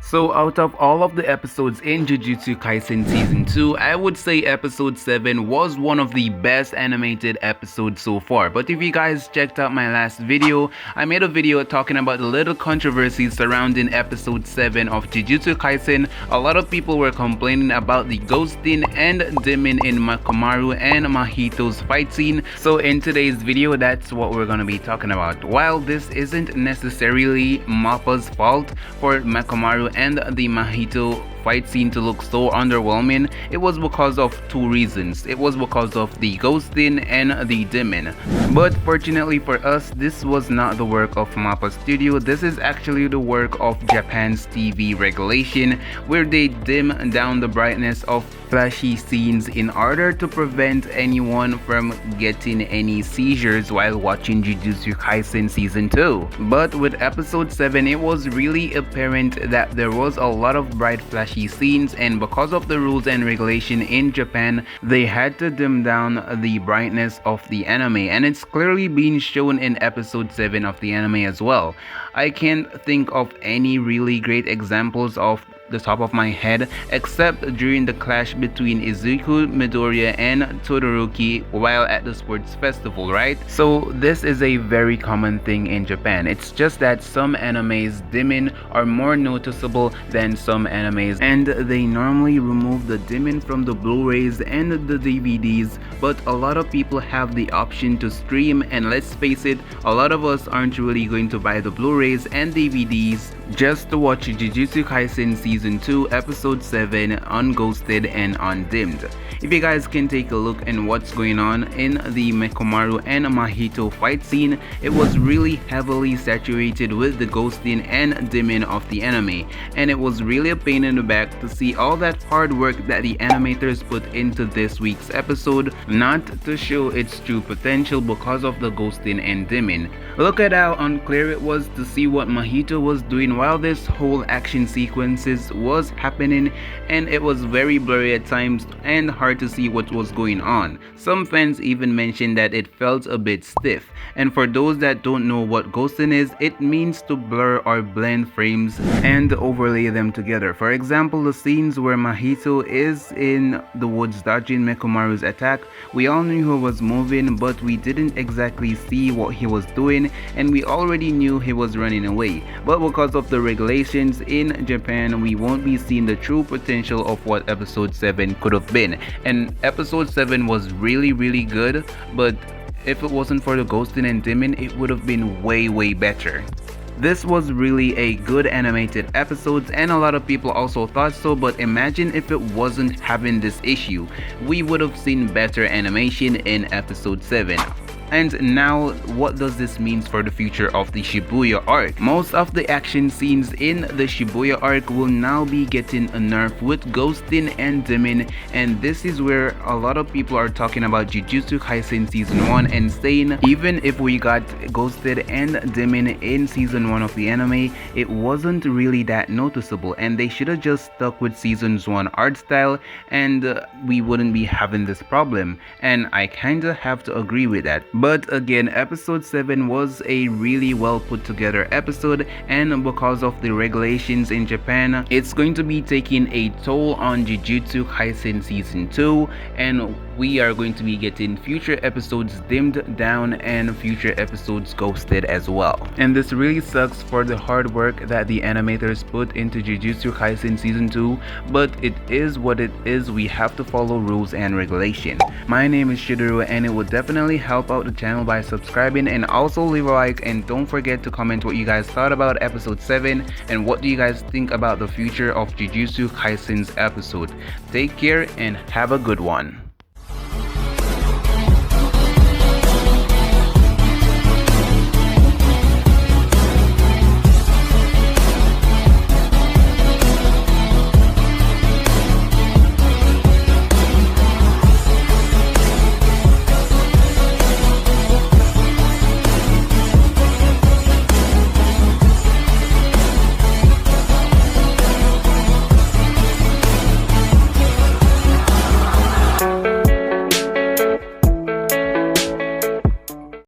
So out of all of the episodes in Jujutsu Kaisen Season 2, I would say episode 7 was one of the best animated episodes so far. But if you guys checked out my last video, I made a video talking about the little controversies surrounding episode 7 of Jujutsu Kaisen. A lot of people were complaining about the ghosting and dimming in Mechamaru and Mahito's fight scene. So in today's video, that's what we're gonna be talking about. While this isn't necessarily Mappa's fault for Mechamaru and the Mahito fight scene to look so underwhelming, it was because of two reasons. It was because of the ghosting and the dimming. But fortunately for us, this was not the work of Mappa Studio. This is actually the work of Japan's TV regulation, where they dim down the brightness of flashy scenes in order to prevent anyone from getting any seizures while watching Jujutsu Kaisen Season 2. But with episode 7, it was really apparent that there was a lot of bright flashy scenes, and because of the rules and regulation in Japan, they had to dim down the brightness of the anime, and it's clearly being shown in episode 7 of the anime as well. I can't think of any really great examples off the top of my head, except during the clash between Izuku Midoriya and Todoroki while at the sports festival, right? So this is a very common thing in Japan. It's just that some animes dimming are more noticeable than some animes, and they normally remove the dimming from the Blu-rays and the DVDs, but a lot of people have the option to stream, and let's face it, a lot of us aren't really going to buy the Blu-rays and DVDs just to watch Jujutsu Kaisen Season 2 Episode 7 unghosted and undimmed. If you guys can take a look at what's going on in the Mechamaru and Mahito fight scene, it was really heavily saturated with the ghosting and dimming of the anime, and it was really a pain in the back to see all that hard work that the animators put into this week's episode not to show its true potential because of the ghosting and dimming. Look at how unclear it was to see what Mahito was doing while this whole action sequences was happening, and it was very blurry at times and hard to see what was going on. Some fans even mentioned that it felt a bit stiff, and for those that don't know what ghosting is, it means to blur or blend frames and overlay them together. For example, the scenes where Mahito is in the woods dodging Mechamaru's attack, we all knew he was moving, but we didn't exactly see what he was doing, and we already knew he was running away. But because of the regulations in Japan, we won't be seeing the true potential of what episode 7 could have been. And episode 7 was really good, but if it wasn't for the ghosting and dimming, it would have been way better. This was really a good animated episode, and a lot of people also thought so, but imagine if it wasn't having this issue. We would have seen better animation in episode 7. And now, what does this mean for the future of the Shibuya arc? Most of the action scenes in the Shibuya arc will now be getting a nerf with ghosting and dimming, and this is where a lot of people are talking about Jujutsu Kaisen Season 1 and saying even if we got ghosted and dimming in Season 1 of the anime, it wasn't really that noticeable, and they should have just stuck with Season's 1 art style, and we wouldn't be having this problem. And I kinda have to agree with that. But again, episode 7 was a really well put together episode, and because of the regulations in Japan, it's going to be taking a toll on Jujutsu Kaisen Season 2, and we are going to be getting future episodes dimmed down and future episodes ghosted as well. And this really sucks for the hard work that the animators put into Jujutsu Kaisen Season 2, but it is what it is. We have to follow rules and regulation. My name is Shiduru, and it will definitely help out the channel by subscribing, and also leave a like, and don't forget to comment what you guys thought about episode 7 and what do you guys think about the future of Jujutsu Kaisen's episode. Take care and have a good one.